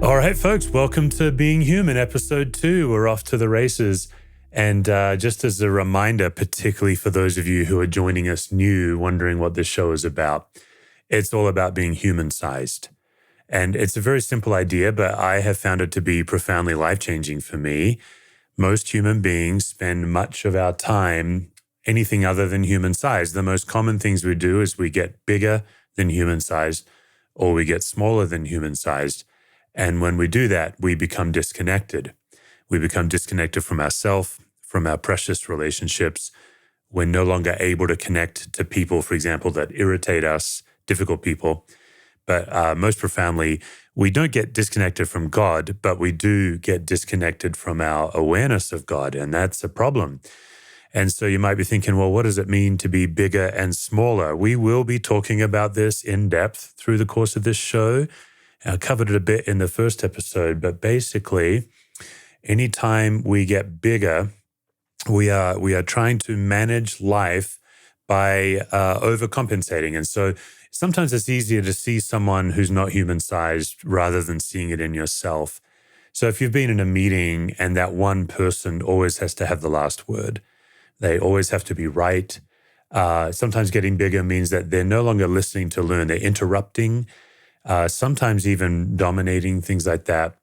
All right, folks, welcome to Being Human, episode 2. We're off to the races. And just as a reminder, particularly for those of you who are joining us new, wondering what this show is about, it's all about being human-sized. And it's a very simple idea, but I have found it to be profoundly life-changing for me. Most human beings spend much of our time anything other than human-sized. The most common things we do is we get bigger than human-sized, or we get smaller than human-sized. And when we do that, we become disconnected. We become disconnected from ourselves, from our precious relationships. We're no longer able to connect to people, for example, that irritate us, difficult people. But most profoundly, we don't get disconnected from God, but we do get disconnected from our awareness of God, and that's a problem. And so you might be thinking, well, what does it mean to be bigger and smaller? We will be talking about this in depth through the course of this show. I covered it a bit in the first episode, but basically, anytime we get bigger, we are trying to manage life by overcompensating. And so sometimes it's easier to see someone who's not human-sized rather than seeing it in yourself. So if you've been in a meeting and that one person always has to have the last word, they always have to be right. Sometimes getting bigger means that they're no longer listening to learn. They're interrupting, sometimes even dominating, things like that.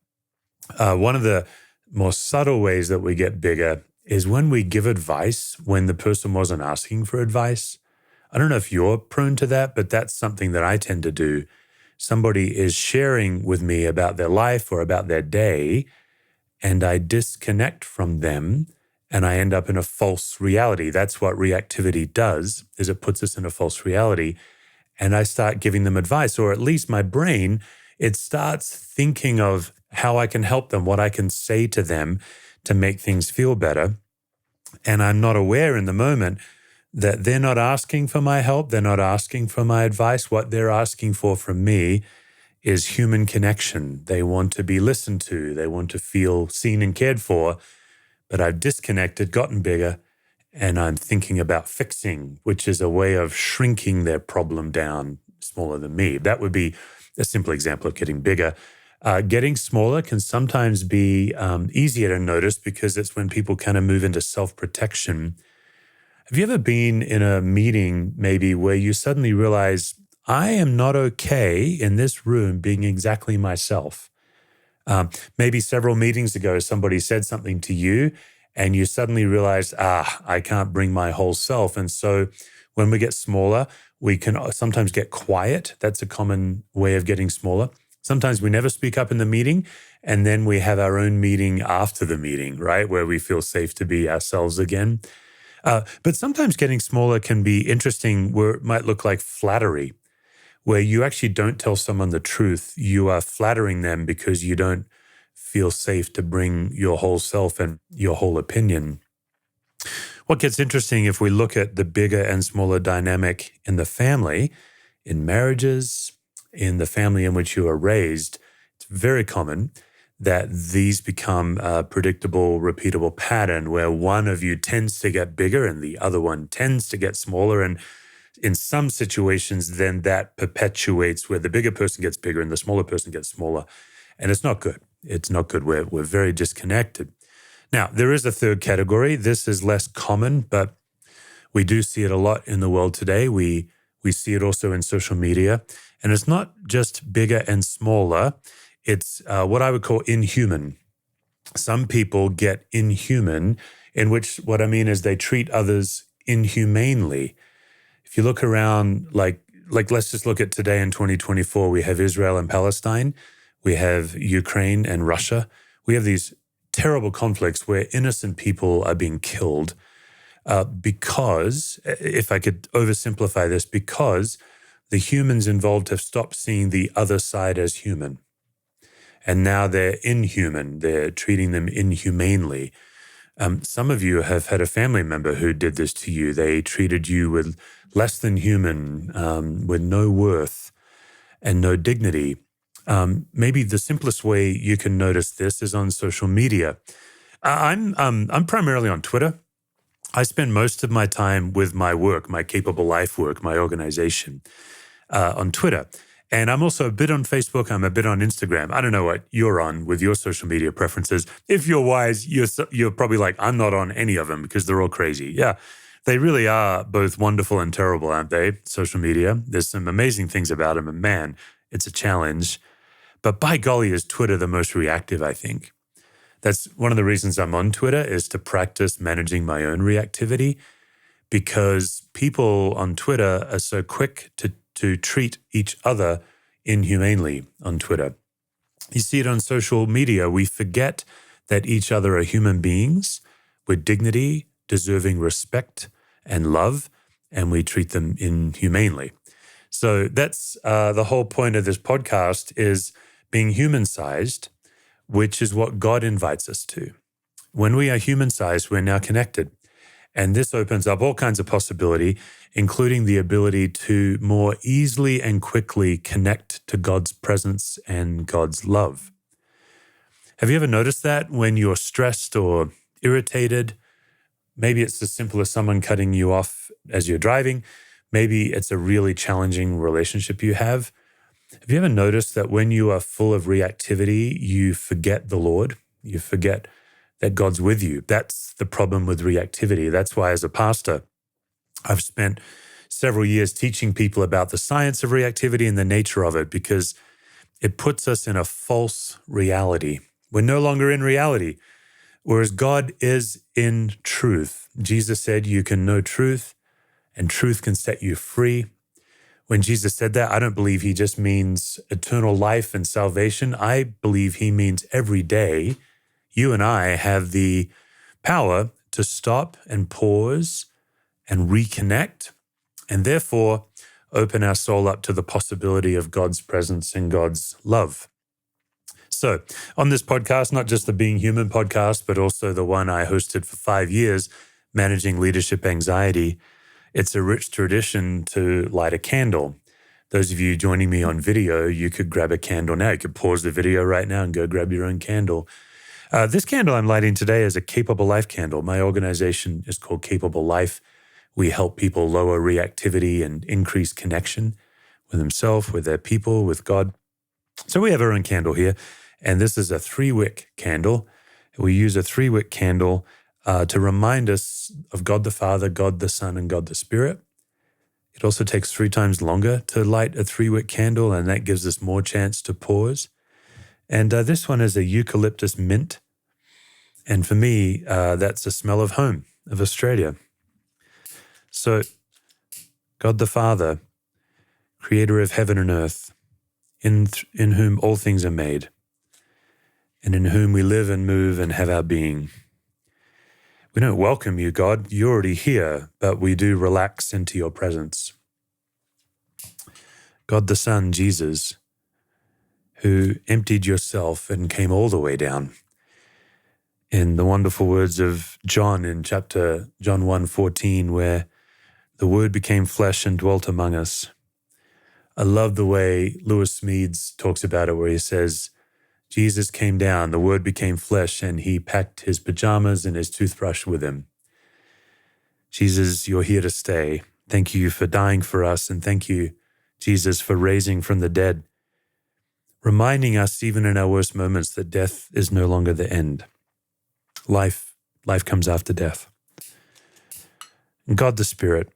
One of the more subtle ways that we get bigger is when we give advice when the person wasn't asking for advice. I don't know if you're prone to that, but that's something that I tend to do. Somebody is sharing with me about their life or about their day, and I disconnect from them, and I end up in a false reality. That's what reactivity does, is it puts us in a false reality. And I start giving them advice, or at least my brain, it starts thinking of how I can help them, what I can say to them to make things feel better. And I'm not aware in the moment that they're not asking for my help. They're not asking for my advice. What they're asking for from me is human connection. They want to be listened to. They want to feel seen and cared for. But I've disconnected, gotten bigger, and I'm thinking about fixing, which is a way of shrinking their problem down smaller than me. That would be a simple example of getting bigger. Getting smaller can sometimes be easier to notice because it's when people kind of move into self-protection. Have you ever been in a meeting maybe where you suddenly realize, I am not okay in this room being exactly myself? Maybe several meetings ago, somebody said something to you and you suddenly realize, I can't bring my whole self. And so when we get smaller, we can sometimes get quiet. That's a common way of getting smaller. Sometimes we never speak up in the meeting, and then we have our own meeting after the meeting, right, where we feel safe to be ourselves again. But sometimes getting smaller can be interesting where it might look like flattery, where you actually don't tell someone the truth. You are flattering them because you don't feel safe to bring your whole self and your whole opinion. What gets interesting if we look at the bigger and smaller dynamic in the family, in marriages, in the family in which you are raised, it's very common that these become a predictable, repeatable pattern where one of you tends to get bigger and the other one tends to get smaller. And in some situations, then that perpetuates where the bigger person gets bigger and the smaller person gets smaller. And it's not good. It's not good. We're very disconnected. Now, there is a third category. This is less common, but we do see it a lot in the world today. We see it also in social media. And it's not just bigger and smaller. It's what I would call inhuman. Some people get inhuman, in which what I mean is they treat others inhumanely. If you look around, like let's just look at today in 2024, we have Israel and Palestine. We have Ukraine and Russia. We have these terrible conflicts where innocent people are being killed because, if I could oversimplify this, because the humans involved have stopped seeing the other side as human. And now they're inhuman. They're treating them inhumanely. Some of you have had a family member who did this to you. They treated you with less than human, with no worth and no dignity. Maybe the simplest way you can notice this is on social media. I'm primarily on Twitter. I spend most of my time with my work, my Capable Life work, my organization, on Twitter. And I'm also a bit on Facebook. I'm a bit on Instagram. I don't know what you're on with your social media preferences. If you're wise, you're probably like, I'm not on any of them because they're all crazy. Yeah, they really are both wonderful and terrible, aren't they? Social media. There's some amazing things about them. And man, it's a challenge. But by golly, is Twitter the most reactive, I think. That's one of the reasons I'm on Twitter, is to practice managing my own reactivity, because people on Twitter are so quick to treat each other inhumanely on Twitter. You see it on social media. We forget that each other are human beings with dignity, deserving respect and love, and we treat them inhumanely. So that's the whole point of this podcast, is being human-sized, which is what God invites us to. When we are human-sized, we're now connected. And this opens up all kinds of possibility, including the ability to more easily and quickly connect to God's presence and God's love. Have you ever noticed that when you're stressed or irritated? Maybe it's as simple as someone cutting you off as you're driving. Maybe it's a really challenging relationship you have. Have you ever noticed that when you are full of reactivity, you forget the Lord? You forget that God's with you. That's the problem with reactivity. That's why, as a pastor, I've spent several years teaching people about the science of reactivity and the nature of it, because it puts us in a false reality. We're no longer in reality, whereas God is in truth. Jesus said, you can know truth, and truth can set you free. When Jesus said that, I don't believe he just means eternal life and salvation. I believe he means every day you and I have the power to stop and pause and reconnect, and therefore open our soul up to the possibility of God's presence and God's love. So on this podcast, not just the Being Human podcast, but also the one I hosted for 5 years, Managing Leadership Anxiety, it's a rich tradition to light a candle. Those of you joining me on video, you could grab a candle now. You could pause the video right now and go grab your own candle. This candle I'm lighting today is a Capable Life candle. My organization is called Capable Life. We help people lower reactivity and increase connection with themselves, with their people, with God. So we have our own candle here, and this is a 3-wick candle. We use a 3-wick candle to remind us of God the Father, God the Son, and God the Spirit. It also takes 3 times longer to light a 3-wick candle, and that gives us more chance to pause. And this one is a eucalyptus mint. And for me, that's the smell of home, of Australia. So God the Father, creator of heaven and earth, in whom all things are made, and in whom we live and move and have our being. We don't welcome you, God. You're already here, but we do relax into your presence. God the Son, Jesus, who emptied yourself and came all the way down. In the wonderful words of John in John 1:14, where the Word became flesh and dwelt among us. I love the way Lewis Smedes talks about it, where he says, Jesus came down, the Word became flesh, and he packed his pajamas and his toothbrush with him. Jesus, you're here to stay. Thank you for dying for us, and thank you, Jesus, for raising from the dead, reminding us even in our worst moments that death is no longer the end. Life comes after death. And God the Spirit,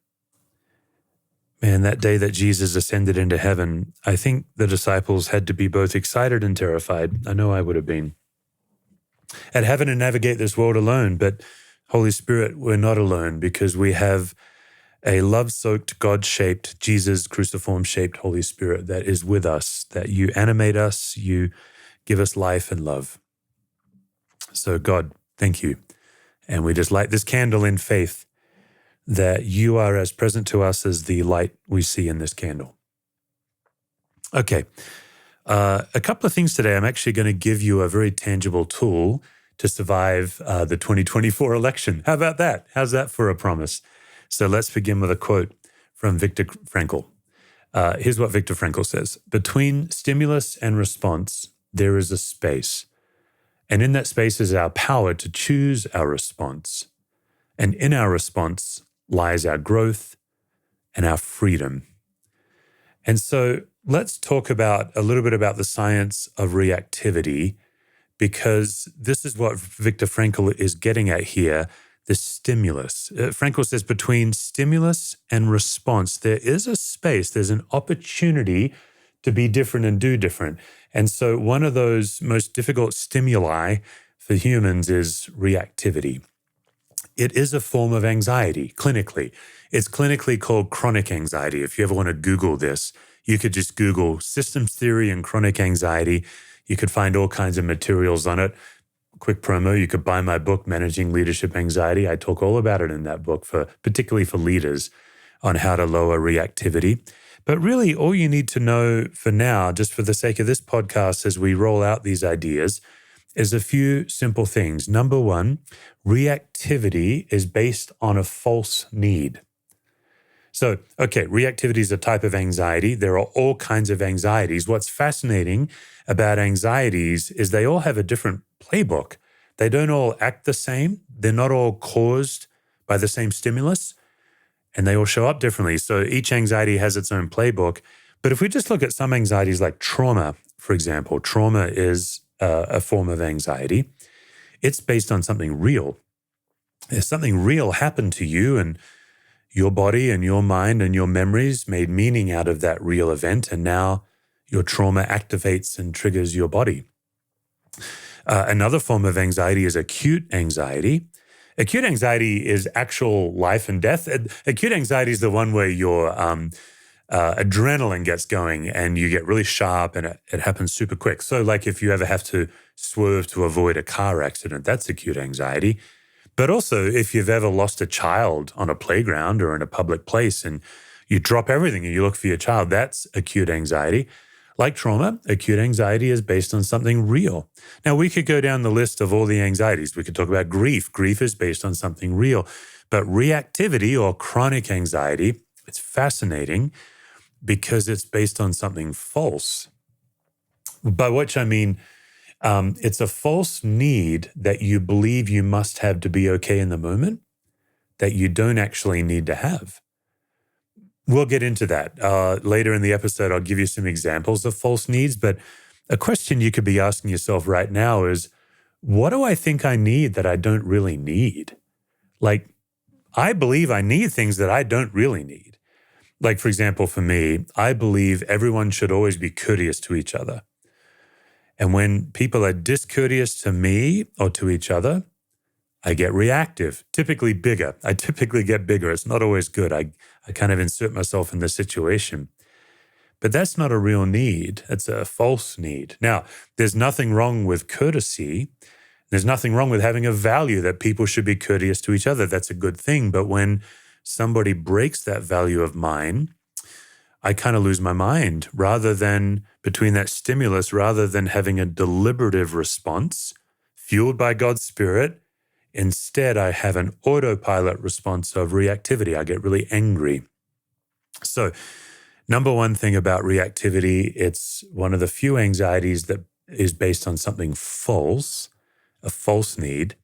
man, that day that Jesus ascended into heaven, I think the disciples had to be both excited and terrified. I know I would have been. At heaven and navigate this world alone, but Holy Spirit, we're not alone, because we have a love-soaked, God-shaped, Jesus cruciform-shaped Holy Spirit that is with us, that you animate us, you give us life and love. So God, thank you. And we just light this candle in faith that you are as present to us as the light we see in this candle. Okay, a couple of things today. I'm actually going to give you a very tangible tool to survive the 2024 election. How about that? How's that for a promise? So let's begin with a quote from Viktor Frankl. Here's what Viktor Frankl says. Between stimulus and response, there is a space. And in that space is our power to choose our response. And in our response lies our growth and our freedom. And so let's talk about a little bit about the science of reactivity, because this is what Viktor Frankl is getting at here, the stimulus. Frankl says between stimulus and response, there is a space, there's an opportunity to be different and do different. And so one of those most difficult stimuli for humans is reactivity. It is a form of anxiety clinically. It's clinically called chronic anxiety. If you ever want to Google this, you could just Google systems theory and chronic anxiety. You could find all kinds of materials on it. Quick promo, you could buy my book, Managing Leadership Anxiety. I talk all about it in that book, particularly for leaders, on how to lower reactivity. But really, all you need to know for now, just for the sake of this podcast as we roll out these ideas, is a few simple things. Number one, reactivity is based on a false need. So, okay, reactivity is a type of anxiety. There are all kinds of anxieties. What's fascinating about anxieties is they all have a different playbook. They don't all act the same. They're not all caused by the same stimulus, and they all show up differently. So each anxiety has its own playbook. But if we just look at some anxieties like trauma, for example, trauma is a form of anxiety. It's based on something real. If something real happened to you and your body and your mind and your memories made meaning out of that real event, and now your trauma activates and triggers your body. Another form of anxiety is acute anxiety. Acute anxiety is actual life and death. Acute anxiety is the one where your adrenaline gets going and you get really sharp and it happens super quick. So like if you ever have to swerve to avoid a car accident, that's acute anxiety. But also if you've ever lost a child on a playground or in a public place and you drop everything and you look for your child, that's acute anxiety. Like trauma, acute anxiety is based on something real. Now, we could go down the list of all the anxieties. We could talk about grief. Grief is based on something real. But reactivity or chronic anxiety, it's fascinating because it's based on something false. By which I mean, it's a false need that you believe you must have to be okay in the moment that you don't actually need to have. We'll get into that. Later in the episode, I'll give you some examples of false needs, but a question you could be asking yourself right now is, what do I think I need that I don't really need? Like, I believe I need things that I don't really need. Like, for example, for me, I believe everyone should always be courteous to each other. And when people are discourteous to me or to each other, I get reactive, typically bigger. I typically get bigger. It's not always good. I kind of insert myself in the situation. But that's not a real need. It's a false need. Now, there's nothing wrong with courtesy. There's nothing wrong with having a value that people should be courteous to each other. That's a good thing. But when somebody breaks that value of mine, I kind of lose my mind between that stimulus, rather than having a deliberative response fueled by God's Spirit. Instead, I have an autopilot response of reactivity. I get really angry. So, number one thing about reactivity, it's one of the few anxieties that is based on something false, a false need.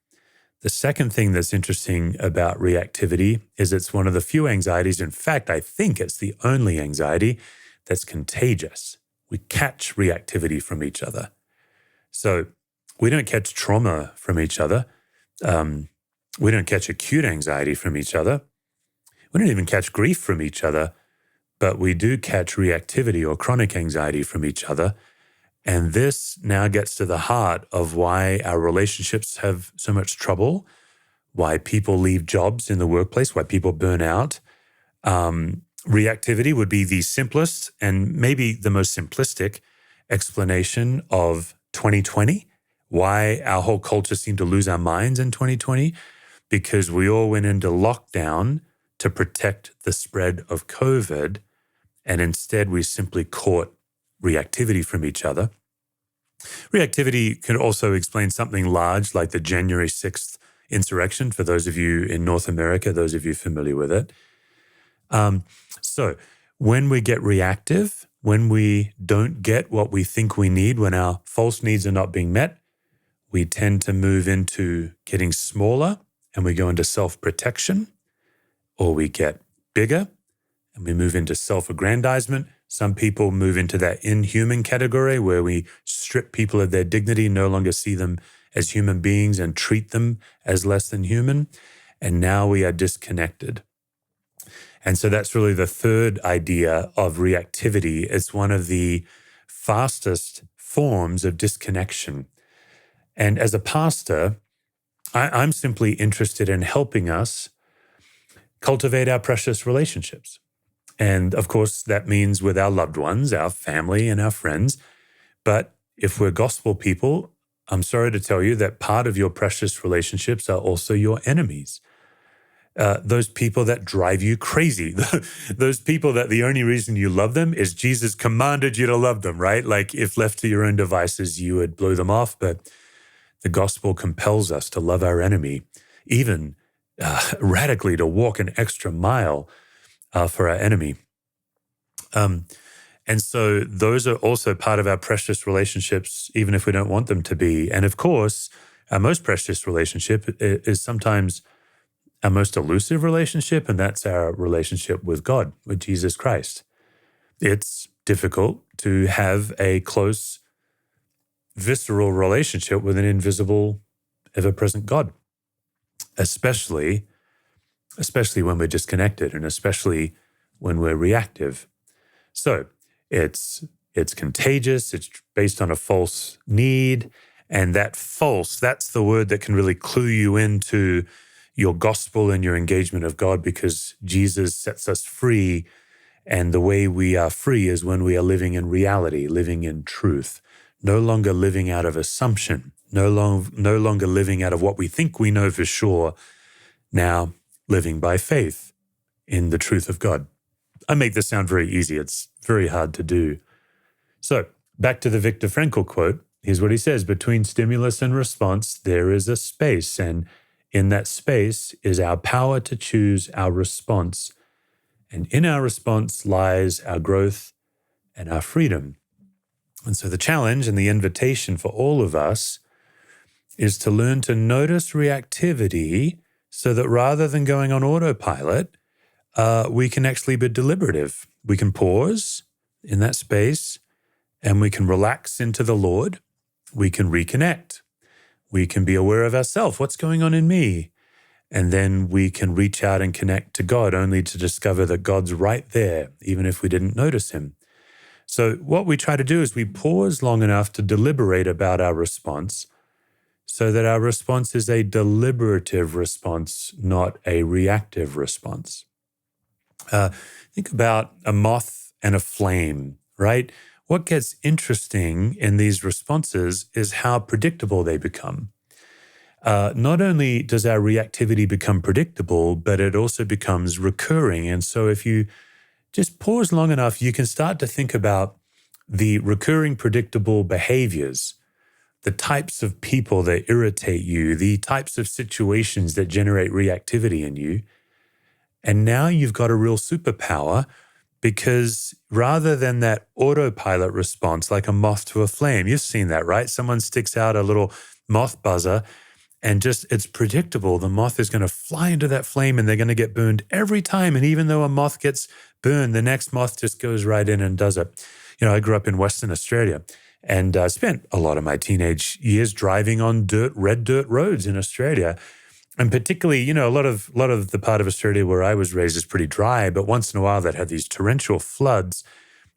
The second thing that's interesting about reactivity is it's one of the few anxieties, in fact, I think it's the only anxiety that's contagious. We catch reactivity from each other. So we don't catch trauma from each other. We don't catch acute anxiety from each other. We don't even catch grief from each other, but we do catch reactivity or chronic anxiety from each other. And this now gets to the heart of why our relationships have so much trouble, why people leave jobs in the workplace, why people burn out. Reactivity would be the simplest and maybe the most simplistic explanation of 2020, why our whole culture seemed to lose our minds in 2020, because we all went into lockdown to protect the spread of COVID, and instead we simply caught reactivity from each other. Reactivity can also explain something large like the January 6th insurrection, for those of you in North America, those of you familiar with it. So when we get reactive, when we don't get what we think we need, when our false needs are not being met, we tend to move into getting smaller and we go into self-protection, or we get bigger and we move into self-aggrandizement. Some people move into that inhuman category where we strip people of their dignity, no longer see them as human beings and treat them as less than human. And now we are disconnected. And so that's really the third idea of reactivity. It's one of the fastest forms of disconnection. And as a pastor, I'm simply interested in helping us cultivate our precious relationships. And of course, that means with our loved ones, our family, and our friends. But if we're gospel people, I'm sorry to tell you that part of your precious relationships are also your enemies. Those people that drive you crazy, those people that the only reason you love them is Jesus commanded you to love them, right? Like if left to your own devices, you would blow them off. But the gospel compels us to love our enemy, even radically to walk an extra mile for our enemy. And so those are also part of our precious relationships, even if we don't want them to be. And of course, our most precious relationship is sometimes our most elusive relationship, and that's our relationship with God, with Jesus Christ. It's difficult to have a close, visceral relationship with an invisible, ever-present God, especially when we're disconnected and especially when we're reactive. So it's contagious, it's based on a false need, and that's the word that can really clue you into your gospel and your engagement of God, because Jesus sets us free, and the way we are free is when we are living in reality, living in truth, no longer living out of assumption, no longer living out of what we think we know for sure, now living by faith in the truth of God. I make this sound very easy. It's very hard to do. So back to the Viktor Frankl quote. Here's what he says: between stimulus and response, there is a space, and in that space is our power to choose our response. And in our response lies our growth and our freedom. And so the challenge and the invitation for all of us is to learn to notice reactivity so that rather than going on autopilot, we can actually be deliberative. We can pause in that space and we can relax into the Lord. We can reconnect. We can be aware of ourselves. What's going on in me? And then we can reach out and connect to God, only to discover that God's right there, even if we didn't notice him. So what we try to do is we pause long enough to deliberate about our response so that our response is a deliberative response, not a reactive response. Think about a moth and a flame, right? What gets interesting in these responses is how predictable they become. Not only does our reactivity become predictable, but it also becomes recurring. And so if you just pause long enough, you can start to think about the recurring predictable behaviors, the types of people that irritate you, the types of situations that generate reactivity in you. And now you've got a real superpower, because rather than that autopilot response, like a moth to a flame, you've seen that, right? Someone sticks out a little moth buzzer and just, it's predictable. The moth is going to fly into that flame and they're going to get burned every time. And even though a moth gets burned, the next moth just goes right in and does it. You know, I grew up in Western Australia and spent a lot of my teenage years driving on red dirt roads in Australia. And particularly, you know, a lot of the part of Australia where I was raised is pretty dry, but once in a while that had these torrential floods,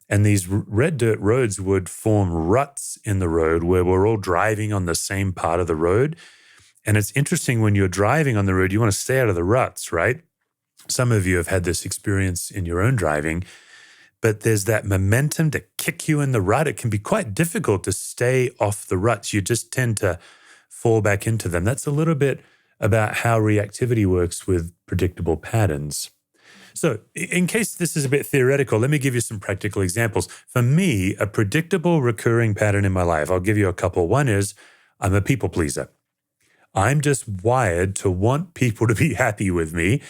and these red dirt roads would form ruts in the road where we're all driving on the same part of the road. And it's interesting, when you're driving on the road, you want to stay out of the ruts, right? Some of you have had this experience in your own driving, but there's that momentum to kick you in the rut. It can be quite difficult to stay off the ruts. You just tend to fall back into them. That's a little bit about how reactivity works with predictable patterns. So in case this is a bit theoretical, let me give you some practical examples. For me, a predictable recurring pattern in my life, I'll give you a couple. One is I'm a people pleaser. I'm just wired to want people to be happy with me,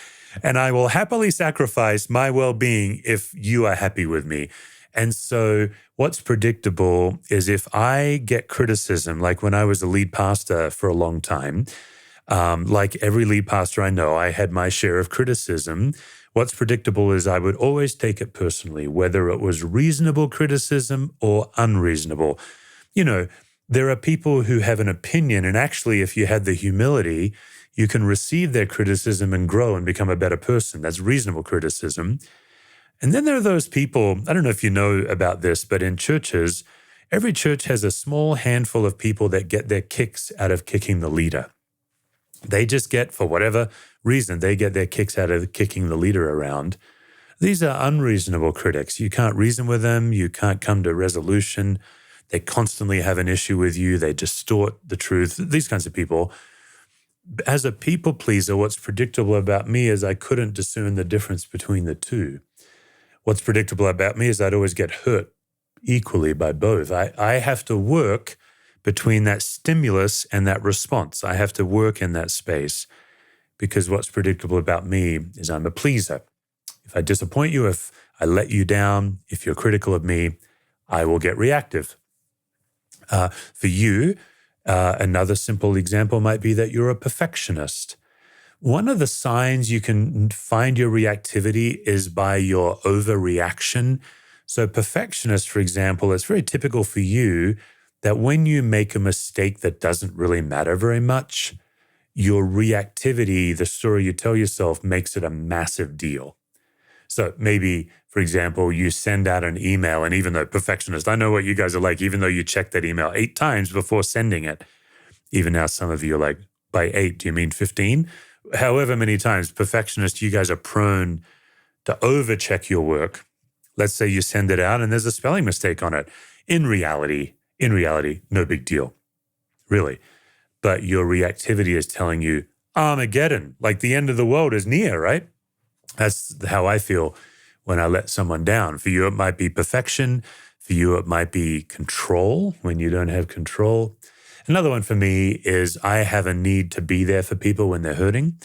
and I will happily sacrifice my well-being if you are happy with me. And so what's predictable is if I get criticism, like when I was a lead pastor for a long time, like every lead pastor I know, I had my share of criticism. What's predictable is I would always take it personally, whether it was reasonable criticism or unreasonable. You know, there are people who have an opinion, and actually, if you had the humility, you can receive their criticism and grow and become a better person. That's reasonable criticism. And then there are those people, I don't know if you know about this, but in churches, every church has a small handful of people that get their kicks out of kicking the leader. They just get, for whatever reason, they get their kicks out of kicking the leader around. These are unreasonable critics. You can't reason with them. You can't come to resolution. They constantly have an issue with you. They distort the truth. These kinds of people. As a people pleaser, what's predictable about me is I couldn't discern the difference between the two. What's predictable about me is I'd always get hurt equally by both. I have to work between that stimulus and that response. I have to work in that space because what's predictable about me is I'm a pleaser. If I disappoint you, if I let you down, if you're critical of me, I will get reactive. For you, another simple example might be that you're a perfectionist. One of the signs you can find your reactivity is by your overreaction. So perfectionist, for example, it's very typical for you that when you make a mistake that doesn't really matter very much, your reactivity, the story you tell yourself, makes it a massive deal. So maybe, for example, you send out an email, and even though perfectionist, I know what you guys are like, even though you check that email 8 times before sending it, even now some of you are like, by 8, do you mean 15? However many times, perfectionist, you guys are prone to overcheck your work. Let's say you send it out and there's a spelling mistake on it. In reality, no big deal, really. But your reactivity is telling you, Armageddon, like the end of the world is near, right? That's how I feel when I let someone down. For you, it might be perfection. For you, it might be control when you don't have control. Another one for me is I have a need to be there for people when they're hurting.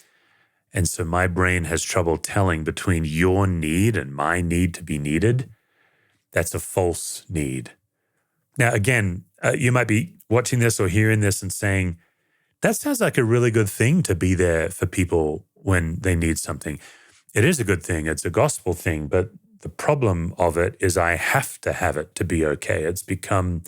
And so my brain has trouble telling between your need and my need to be needed. That's a false need. Now, again, you might be watching this or hearing this and saying, that sounds like a really good thing to be there for people when they need something. It is a good thing. It's a gospel thing. But the problem of it is I have to have it to be okay. It's become,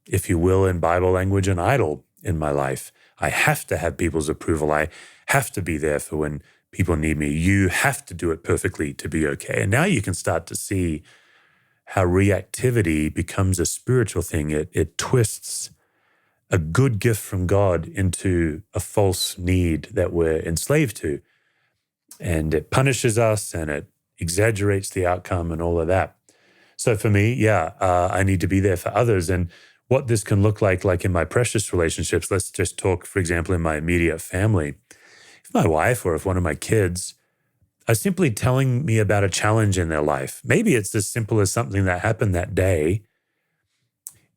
if you will, in Bible language, an idol in my life. I have to have people's approval. I have to be there for when people need me. You have to do it perfectly to be okay. And now you can start to see how reactivity becomes a spiritual thing. It twists a good gift from God into a false need that we're enslaved to. And it punishes us and it exaggerates the outcome and all of that. So for me, I need to be there for others. And what this can look like in my precious relationships, let's just talk, for example, in my immediate family. If my wife or if one of my kids are simply telling me about a challenge in their life, maybe it's as simple as something that happened that day.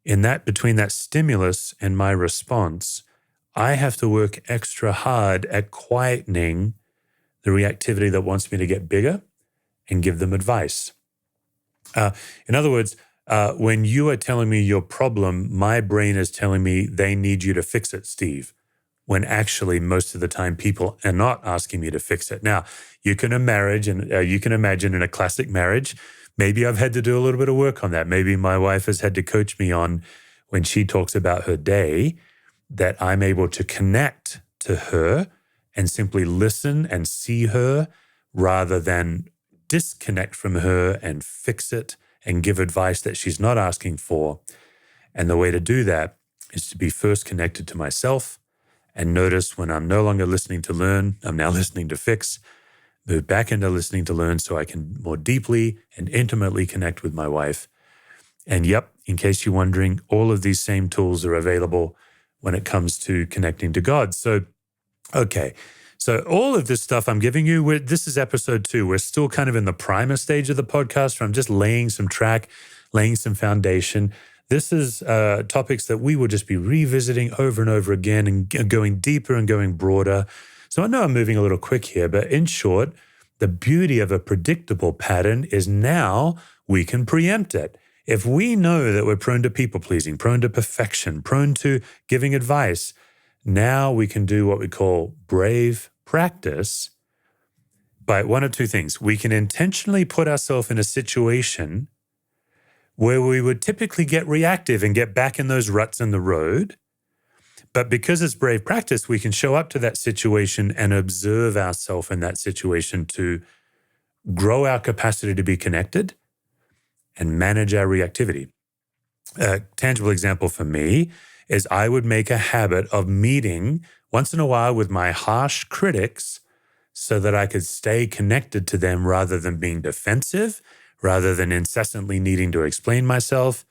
In that, between that stimulus and my response, I have to work extra hard at quietening the reactivity that wants me to get bigger and give them advice. In other words, when you are telling me your problem, my brain is telling me they need you to fix it, Steve, when actually most of the time people are not asking me to fix it. Now, you can imagine in a classic marriage, maybe I've had to do a little bit of work on that. Maybe my wife has had to coach me on when she talks about her day, that I'm able to connect to her and simply listen and see her rather than disconnect from her and fix it and give advice that she's not asking for. And the way to do that is to be first connected to myself and notice when I'm no longer listening to learn, I'm now listening to fix, move back into listening to learn so I can more deeply and intimately connect with my wife. And yep, in case you're wondering, all of these same tools are available when it comes to connecting to God. So, okay. So all of this stuff I'm giving you, this is episode 2. We're still kind of in the primer stage of the podcast where I'm just laying some track, laying some foundation. This is topics that we will just be revisiting over and over again and going deeper and going broader. So I know I'm moving a little quick here, but in short, the beauty of a predictable pattern is now we can preempt it. If we know that we're prone to people-pleasing, prone to perfection, prone to giving advice, now we can do what we call brave practice by one of two things. We can intentionally put ourselves in a situation where we would typically get reactive and get back in those ruts in the road. But because it's brave practice, we can show up to that situation and observe ourselves in that situation to grow our capacity to be connected and manage our reactivity. A tangible example for me is I would make a habit of meeting once in a while with my harsh critics so that I could stay connected to them rather than being defensive, rather than incessantly needing to explain myself.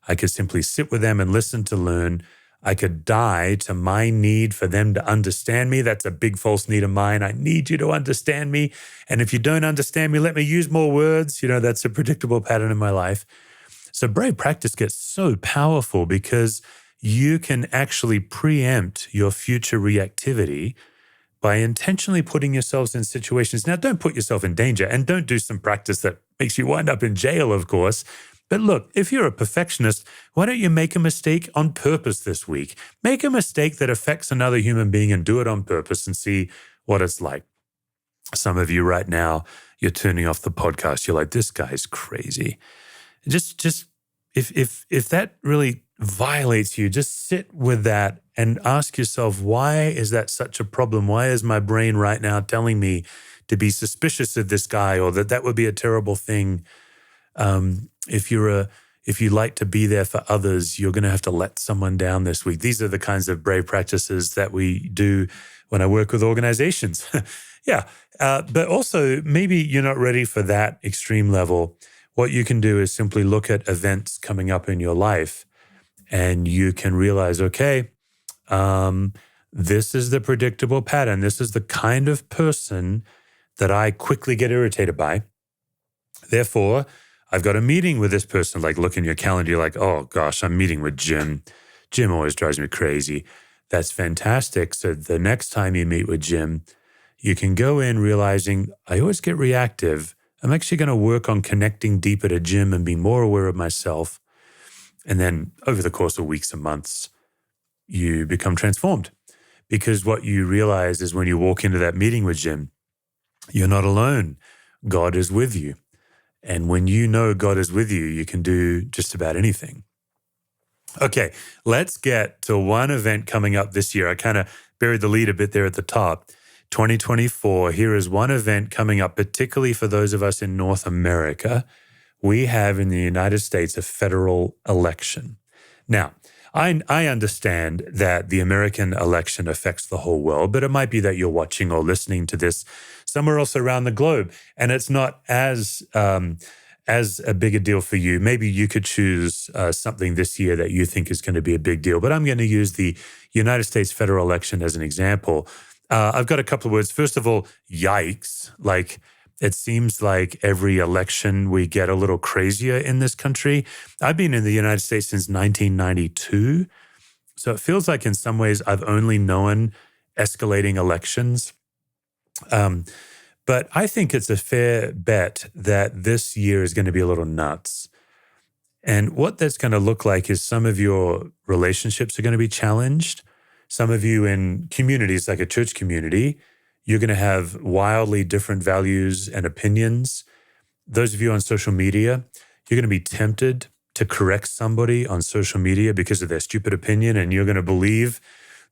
I could simply sit with them and listen to learn. I could die to my need for them to understand me. That's a big false need of mine. I need you to understand me. And if you don't understand me, let me use more words. That's a predictable pattern in my life. So brave practice gets so powerful because you can actually preempt your future reactivity by intentionally putting yourselves in situations. Now, don't put yourself in danger and don't do some practice that makes you wind up in jail, of course. But look, if you're a perfectionist, why don't you make a mistake on purpose this week? Make a mistake that affects another human being and do it on purpose and see what it's like. Some of you right now, you're turning off the podcast. You're like, this guy's crazy. Just if that really violates you, just sit with that and ask yourself, why is that such a problem? Why is my brain right now telling me to be suspicious of this guy or that would be a terrible thing? If you like to be there for others, you're going to have to let someone down this week. These are the kinds of brave practices that we do when I work with organizations. Yeah. But also maybe you're not ready for that extreme level. What you can do is simply look at events coming up in your life and you can realize, okay, this is the predictable pattern. This is the kind of person that I quickly get irritated by. Therefore, I've got a meeting with this person. Like, look in your calendar, you're like, oh gosh, I'm meeting with Jim. Jim always drives me crazy. That's fantastic. So the next time you meet with Jim, you can go in realizing I always get reactive. I'm actually going to work on connecting deeper to Jim and being more aware of myself. And then over the course of weeks and months, you become transformed. Because what you realize is when you walk into that meeting with Jim, you're not alone. God is with you. And when you know God is with you, you can do just about anything. Okay, let's get to one event coming up this year. I kind of buried the lead a bit there at the top. 2024, here is one event coming up, particularly for those of us in North America. We have in the United States a federal election. Now, I understand that the American election affects the whole world, but it might be that you're watching or listening to this somewhere else around the globe, and it's not as a big a deal for you. Maybe you could choose something this year that you think is going to be a big deal, but I'm going to use the United States federal election as an example. I've got a couple of words. First of all, yikes. Like, it seems like every election we get a little crazier in this country. I've been in the United States since 1992. So it feels like in some ways I've only known escalating elections. But I think it's a fair bet that this year is going to be a little nuts. And what that's going to look like is some of your relationships are going to be challenged. Some of you in communities like a church community, you're going to have wildly different values and opinions. Those of you on social media, you're going to be tempted to correct somebody on social media because of their stupid opinion, and you're going to believe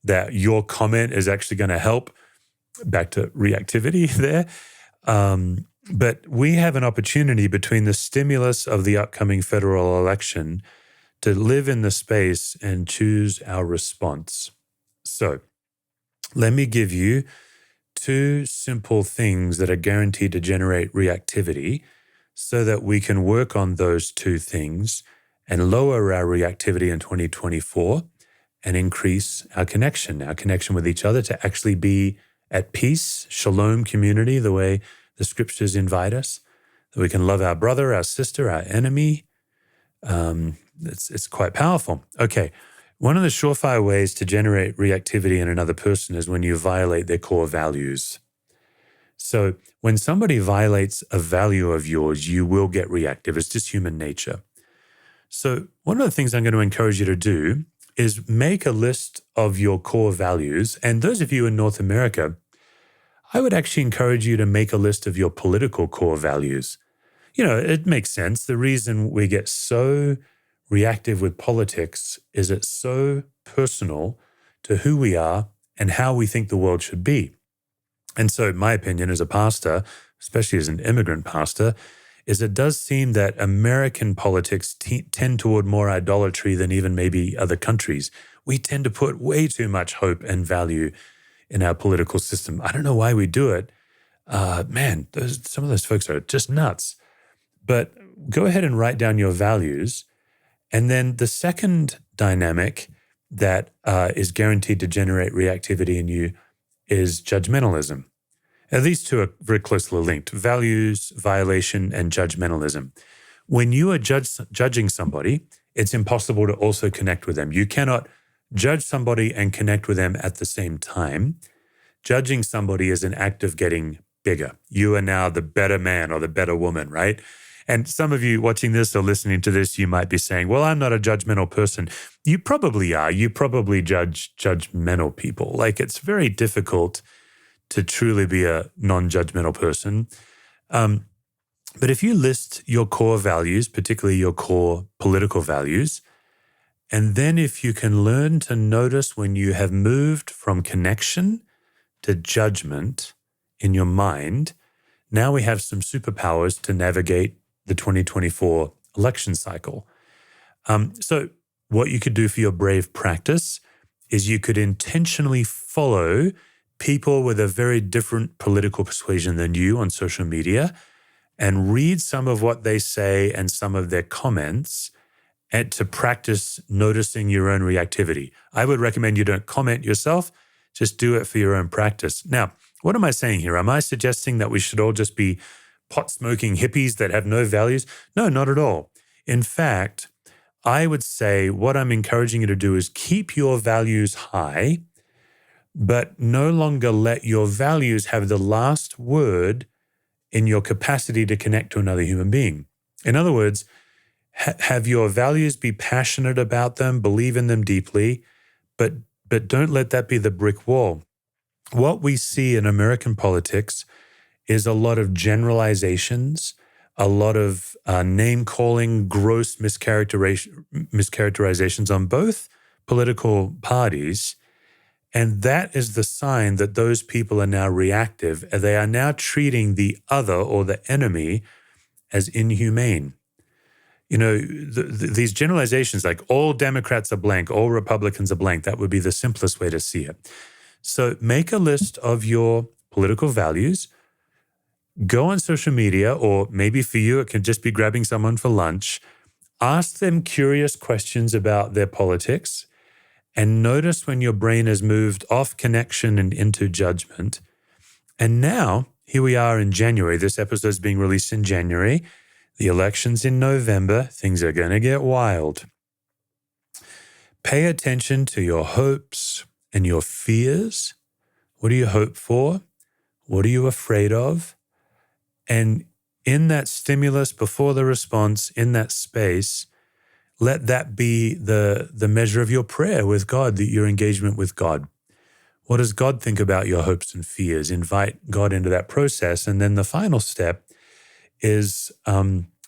that your comment is actually going to help. Back to reactivity there. But we have an opportunity between the stimulus of the upcoming federal election to live in the space and choose our response. So let me give you two simple things that are guaranteed to generate reactivity so that we can work on those two things and lower our reactivity in 2024 and increase our connection with each other to actually be at peace, shalom community, the way the scriptures invite us, that we can love our brother, our sister, our enemy. It's quite powerful. Okay, one of the surefire ways to generate reactivity in another person is when you violate their core values. So when somebody violates a value of yours, you will get reactive. It's just human nature. So one of the things I'm going to encourage you to do is make a list of your core values. And those of you in North America, I would actually encourage you to make a list of your political core values. It makes sense. The reason we get so reactive with politics is it's so personal to who we are and how we think the world should be. And so my opinion as a pastor, especially as an immigrant pastor, is it does seem that American politics tend toward more idolatry than even maybe other countries. We tend to put way too much hope and value in our political system. I don't know why we do it. Some of those folks are just nuts. But go ahead and write down your values. And then the second dynamic that is guaranteed to generate reactivity in you is judgmentalism. Now, these two are very closely linked: values, violation, and judgmentalism. When you are judging somebody, it's impossible to also connect with them. You cannot judge somebody and connect with them at the same time. Judging somebody is an act of getting bigger. You are now the better man or the better woman, right? And some of you watching this or listening to this, you might be saying, well, I'm not a judgmental person. You probably are. You probably judge judgmental people. Like, it's very difficult to truly be a non-judgmental person. But if you list your core values, particularly your core political values, and then if you can learn to notice when you have moved from connection to judgment in your mind, now we have some superpowers to navigate the 2024 election cycle. So what you could do for your brave practice is you could intentionally follow people with a very different political persuasion than you on social media and read some of what they say and some of their comments, and to practice noticing your own reactivity. I would recommend you don't comment yourself, just do it for your own practice. Now, what am I saying here? Am I suggesting that we should all just be pot-smoking hippies that have no values? No, not at all. In fact, I would say what I'm encouraging you to do is keep your values high, but no longer let your values have the last word in your capacity to connect to another human being. In other words, have your values be passionate about them, believe in them deeply, but don't let that be the brick wall. What we see in American politics is a lot of generalizations, a lot of name-calling, gross mischaracterizations on both political parties. And that is the sign that those people are now reactive. They are now treating the other or the enemy as inhumane. These generalizations like all Democrats are blank, all Republicans are blank, that would be the simplest way to see it. So make a list of your political values. Go on social media, or maybe for you, it can just be grabbing someone for lunch. Ask them curious questions about their politics and notice when your brain has moved off connection and into judgment. And now, here we are in January. This episode is being released in January. The election's in November. Things are going to get wild. Pay attention to your hopes and your fears. What do you hope for? What are you afraid of? And in that stimulus, before the response, in that space, let that be the measure of your prayer with God, your engagement with God. What does God think about your hopes and fears? Invite God into that process. And then the final step is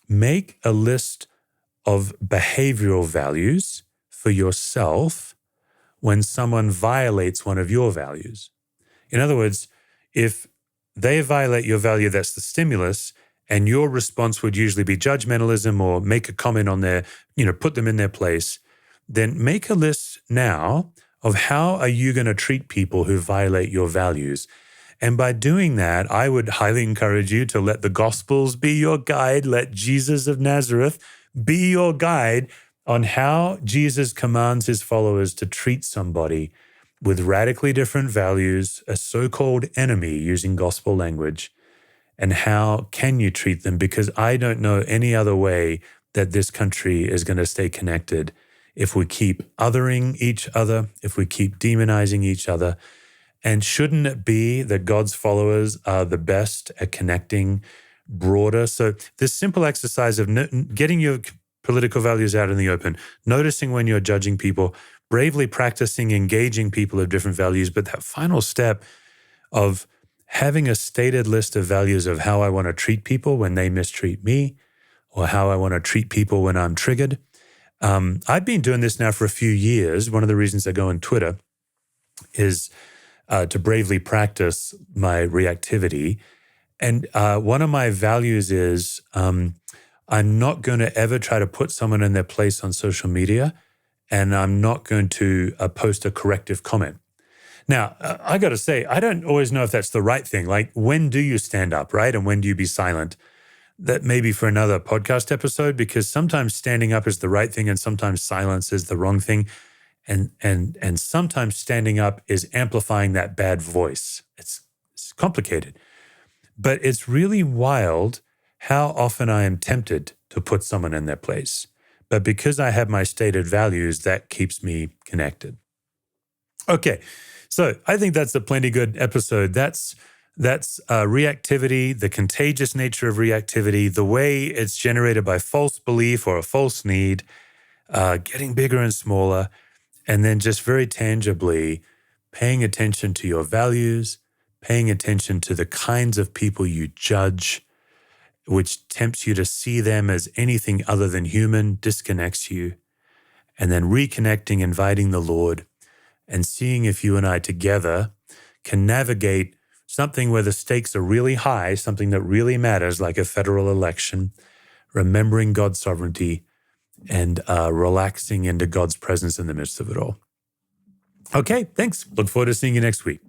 make a list of behavioral values for yourself when someone violates one of your values. In other words, if they violate your value, that's the stimulus, and your response would usually be judgmentalism or make a comment on their, put them in their place, then make a list now of how are you going to treat people who violate your values. And by doing that, I would highly encourage you to let the Gospels be your guide. Let Jesus of Nazareth be your guide on how Jesus commands his followers to treat somebody with radically different values, a so-called enemy using gospel language. And how can you treat them? Because I don't know any other way that this country is going to stay connected if we keep othering each other, if we keep demonizing each other. And shouldn't it be that God's followers are the best at connecting broader? So this simple exercise of getting your political values out in the open, noticing when you're judging people, bravely practicing engaging people of different values, but that final step of having a stated list of values of how I want to treat people when they mistreat me, or how I want to treat people when I'm triggered. I've been doing this now for a few years. One of the reasons I go on Twitter is to bravely practice my reactivity. And one of my values is I'm not going to ever try to put someone in their place on social media, and I'm not going to post a corrective comment. Now, I got to say, I don't always know if that's the right thing. Like, when do you stand up, right? And when do you be silent? That may be for another podcast episode, because sometimes standing up is the right thing and sometimes silence is the wrong thing. And sometimes standing up is amplifying that bad voice. It's complicated. But it's really wild how often I am tempted to put someone in their place. But because I have my stated values, that keeps me connected. Okay, so I think that's a plenty good episode. That's reactivity, the contagious nature of reactivity, the way it's generated by false belief or a false need, getting bigger and smaller, and then just very tangibly paying attention to your values, paying attention to the kinds of people you judge, which tempts you to see them as anything other than human, disconnects you, and then reconnecting, inviting the Lord, and seeing if you and I together can navigate something where the stakes are really high, something that really matters, like a federal election, remembering God's sovereignty and relaxing into God's presence in the midst of it all. Okay, thanks. Look forward to seeing you next week.